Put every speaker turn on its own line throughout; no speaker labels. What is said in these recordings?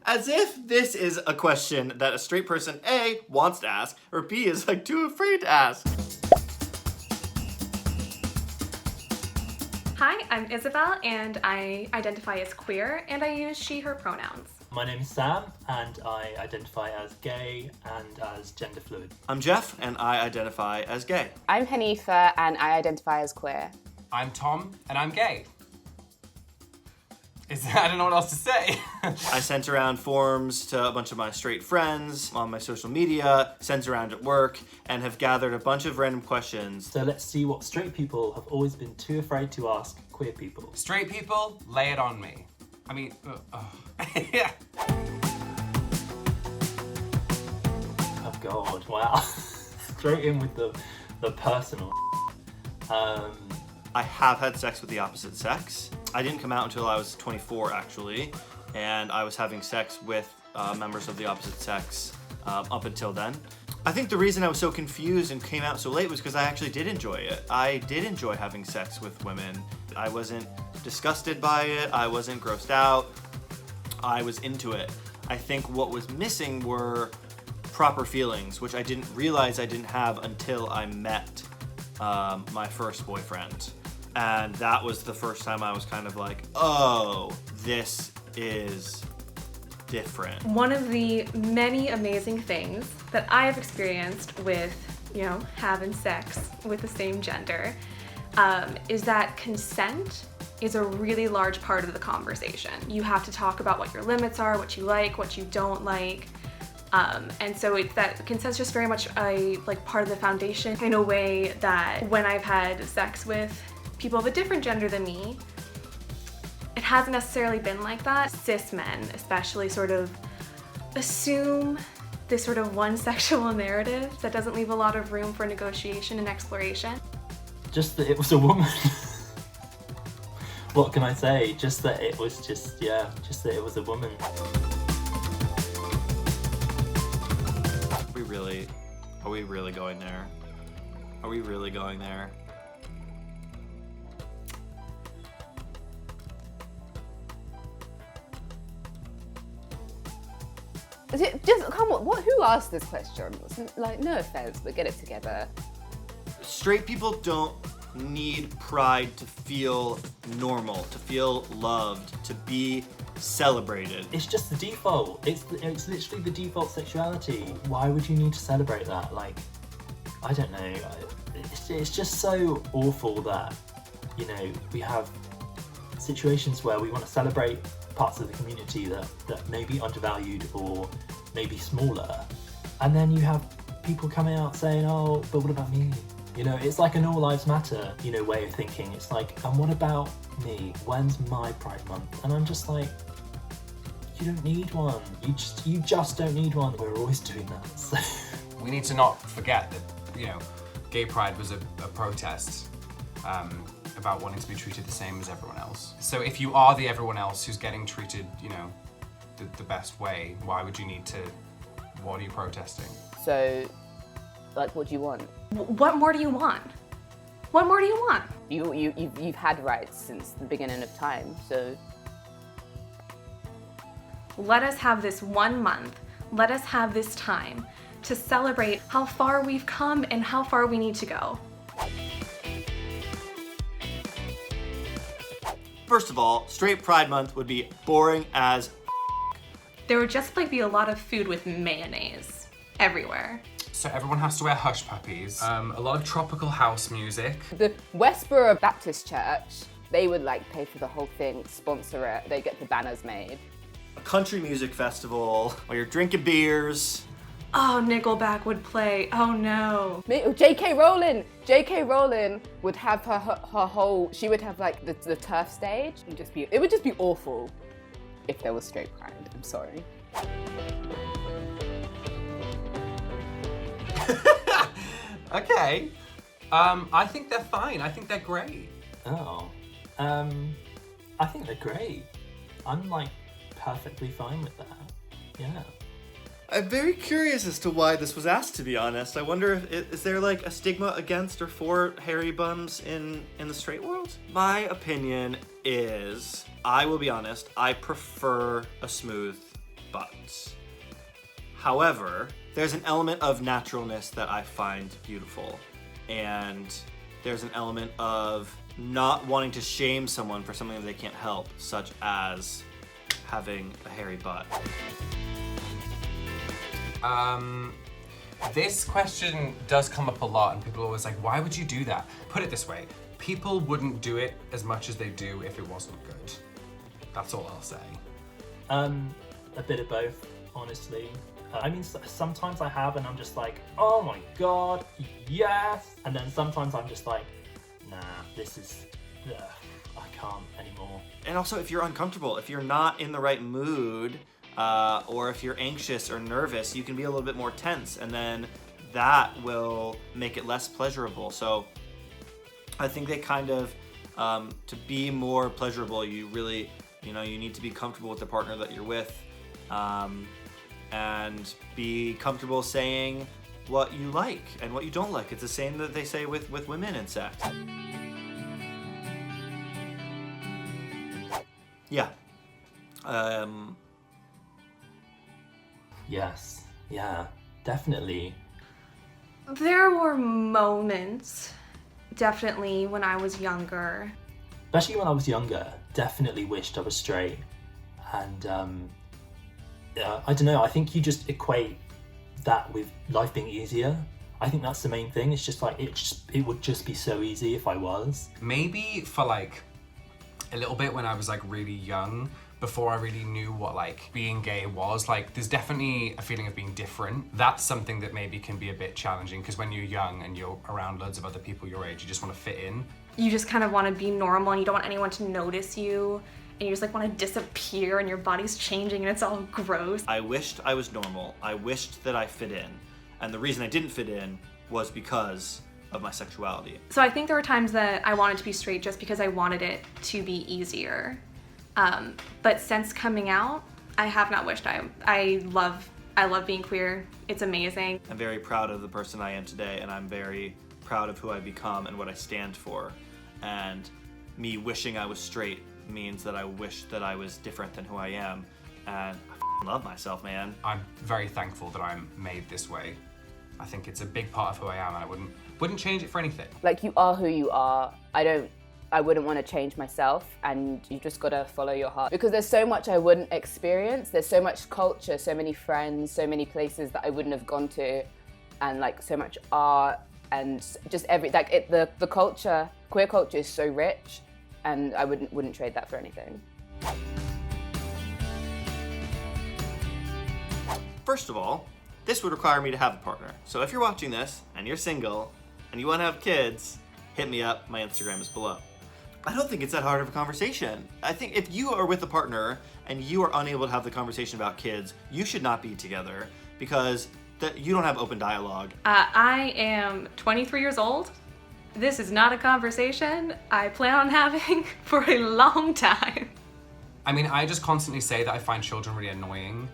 As if this is a question that a straight person A, wants to ask, or B, is like too afraid to ask.
Hi, I'm Isabel, and I identify as queer, and I use she, her pronouns.
My name is Sam, and I identify as gay and as gender fluid.
I'm Jeff, and I identify as gay.
I'm Hanifah, and I identify as queer.
I'm Tom, and I'm gay. I don't know what else to say.
I sent around forms to a bunch of my straight friends on my social media, sent around at work, and have gathered a bunch of random questions.
So let's see what straight people have always been too afraid to ask queer people.
Straight people, lay it on me. I mean, yeah.
Oh God, wow. Straight in with the personal.
I have had sex with the opposite sex. I didn't come out until I was 24, actually, and I was having sex with members of the opposite sex up until then. I think the reason I was so confused and came out so late was because I actually did enjoy it. I did enjoy having sex with women. I wasn't disgusted by it. I wasn't grossed out. I was into it. I think what was missing were proper feelings, which I didn't realize I didn't have until I met my first boyfriend. And that was the first time I was kind of like, oh, this is different.
One of the many amazing things that I have experienced with, having sex with the same gender is that consent is a really large part of the conversation. You have to talk about what your limits are, what you like, what you don't like. And so it's that consent's just very much a part of the foundation in a way that when I've had sex with people of a different gender than me, it hasn't necessarily been like that. Cis men especially sort of assume this sort of one sexual narrative that doesn't leave a lot of room for negotiation and exploration.
Just that it was a woman. What can I say? Just that it was just that it was a woman.
Are we really going there? Are we really going there?
Just come on, who asked this question? No offense, but get it together.
Straight people don't need pride to feel normal, to feel loved, to be celebrated.
It's just the default. It's literally the default sexuality. Why would you need to celebrate that? I don't know. It's just so awful that, we have situations where we want to celebrate parts of the community that may be undervalued or maybe smaller. And then you have people coming out saying, oh, but what about me? It's like an all lives matter, way of thinking. It's like, and what about me? When's my Pride Month? And I'm just like, you don't need one. You just don't need one. We're always doing that. So.
We need to not forget that, Gay Pride was a protest about wanting to be treated the same as everyone else. So if you are the everyone else who's getting treated, the best way, why would you need to, what are you protesting?
So, what do you want?
What more do you want? What more do you want?
You've had rights since the beginning of time, so...
Let us have this 1 month, let us have this time to celebrate how far we've come and how far we need to go.
First of all, straight Pride Month would be boring as
There would just be a lot of food with mayonnaise everywhere.
So everyone has to wear hush puppies, a lot of tropical house music.
The Westboro Baptist Church, they would pay for the whole thing, sponsor it, they get the banners made.
a country music festival where you're drinking beers.
Oh, Nickelback would play. Oh no.
J.K. Rowling would have her whole. She would have the turf stage. It would just be awful if there was straight pride. I'm sorry.
Okay. I think they're fine. I think they're great.
Oh. I think they're great. I'm perfectly fine with that. Yeah.
I'm very curious as to why this was asked, to be honest. I wonder if is there a stigma against or for hairy bums in the straight world? My opinion is, I will be honest, I prefer a smooth butt. However, there's an element of naturalness that I find beautiful, and there's an element of not wanting to shame someone for something that they can't help, such as having a hairy butt.
This question does come up a lot, and people are always like, why would you do that? Put it this way, people wouldn't do it as much as they do if it wasn't good. That's all I'll say.
A bit of both, honestly. I mean, sometimes I have, and I'm just like, oh my god, yes! And then sometimes I'm just like, nah, this is, I can't anymore.
And also, if you're uncomfortable, if you're not in the right mood, or if you're anxious or nervous, you can be a little bit more tense, and then that will make it less pleasurable. So I think they kind of, to be more pleasurable, you really, you need to be comfortable with the partner that you're with, and be comfortable saying what you like and what you don't like. It's the same that they say with women in sex. Yeah.
Yes, yeah, definitely.
There were moments, definitely, when I was younger.
Especially when I was younger, definitely wished I was straight. And I don't know, I think you just equate that with life being easier. I think that's the main thing. It's just like, it would just be so easy if I was.
Maybe for like a little bit when I was like really young, before I really knew what like being gay was, like there's definitely a feeling of being different. That's something that maybe can be a bit challenging, because when you're young and you're around loads of other people your age, you just want to fit in.
You just kind of want to be normal, and you don't want anyone to notice you, and you just like want to disappear, and your body's changing and it's all gross.
I wished I was normal. I wished that I fit in. And the reason I didn't fit in was because of my sexuality.
So I think there were times that I wanted to be straight just because I wanted it to be easier. But since coming out, I have not wished I love being queer. It's amazing.
I'm very proud of the person I am today, and I'm very proud of who I've become and what I stand for. And me wishing I was straight means that I wish that I was different than who I am. And I love myself, man.
I'm very thankful that I'm made this way. I think it's a big part of who I am, and I wouldn't change it for anything.
Like, you are who you are. I wouldn't want to change myself, and you just gotta follow your heart, because there's so much I wouldn't experience. There's so much culture, so many friends, so many places that I wouldn't have gone to, and like so much art, and just the culture, queer culture is so rich, and I wouldn't trade that for anything.
First of all, this would require me to have a partner. So if you're watching this and you're single and you want to have kids, hit me up. My Instagram is below. I don't think it's that hard of a conversation. I think if you are with a partner and you are unable to have the conversation about kids, you should not be together, because you don't have open dialogue.
I am 23 years old. This is not a conversation I plan on having for a long time.
I mean, I just constantly say that I find children really annoying.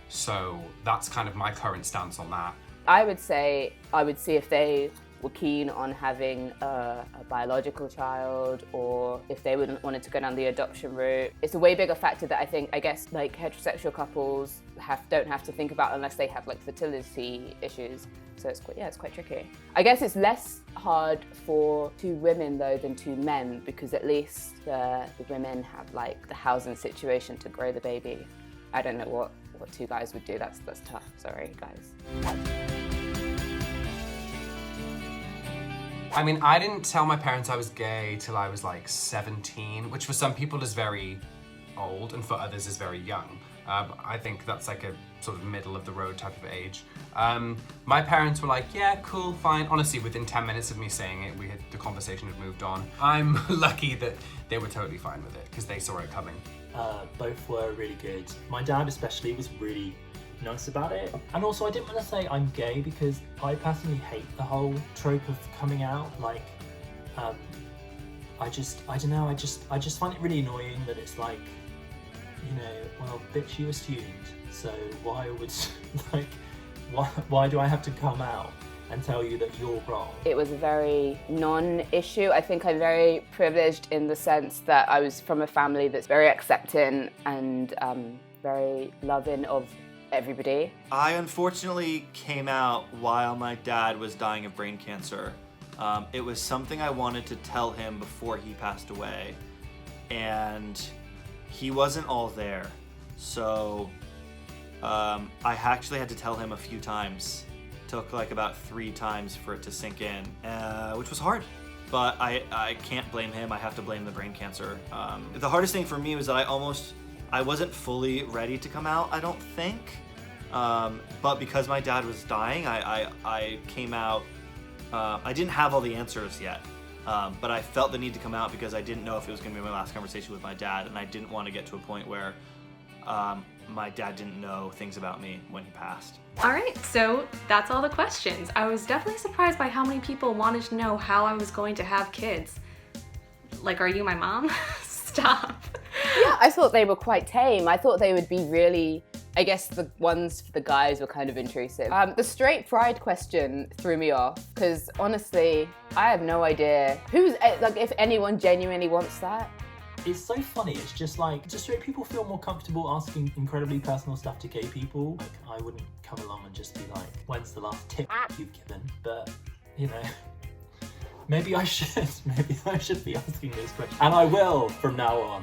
So that's kind of my current stance on that.
I would say I would see if they were keen on having a biological child, or if they wanted to go down the adoption route. It's a way bigger factor that I guess like heterosexual couples don't have to think about unless they have like fertility issues. So it's quite tricky. I guess it's less hard for two women though than two men, because at least the women have like the housing situation to grow the baby. I don't know what two guys would do. That's tough. Sorry, guys.
I mean, I didn't tell my parents I was gay till I was like 17, which for some people is very old and for others is very young. I think that's like a sort of middle of the road type of age. My parents were like, yeah, cool, fine. Honestly, within 10 minutes of me saying it, the conversation had moved on. I'm lucky that they were totally fine with it, because they saw it coming.
Both were really good. My dad especially was really nice about it. And also I didn't want to say I'm gay, because I personally hate the whole trope of coming out. Like, I don't know, I just find it really annoying that it's like, well, bitch, you're a student, so why do I have to come out and tell you that you're wrong? It
was a very non-issue. I think I'm very privileged in the sense that I was from a family that's very accepting and very loving of everybody.
I unfortunately came out while my dad was dying of brain cancer. It was something I wanted to tell him before he passed away, and he wasn't all there. So I actually had to tell him a few times. Took like about 3 times for it to sink in, which was hard. But I can't blame him. I have to blame the brain cancer. The hardest thing for me was that I wasn't fully ready to come out, I don't think. But because my dad was dying, I came out. I didn't have all the answers yet, but I felt the need to come out because I didn't know if it was going to be my last conversation with my dad, and I didn't want to get to a point where my dad didn't know things about me when he passed.
All right, so that's all the questions. I was definitely surprised by how many people wanted to know how I was going to have kids. Like, are you my mom? Stop.
Yeah, I thought they were quite tame. I thought they would be really, I guess the ones for the guys were kind of intrusive. The straight pride question threw me off because honestly, I have no idea if anyone genuinely wants that.
It's so funny. It's just like, do straight people feel more comfortable asking incredibly personal stuff to gay people? Like, I wouldn't come along and just be like, when's the last tip you've given? But, you know, maybe I should. Maybe I should be asking those questions. And I will from now on.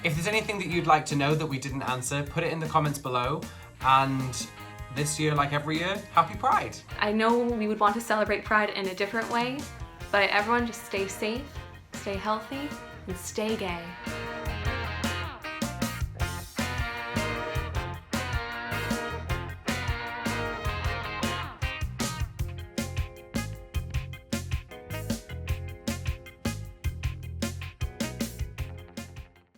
If there's anything that you'd like to know that we didn't answer, put it in the comments below. And this year, like every year, happy Pride.
I know we would want to celebrate Pride in a different way, but everyone just stay safe, stay healthy, and stay gay.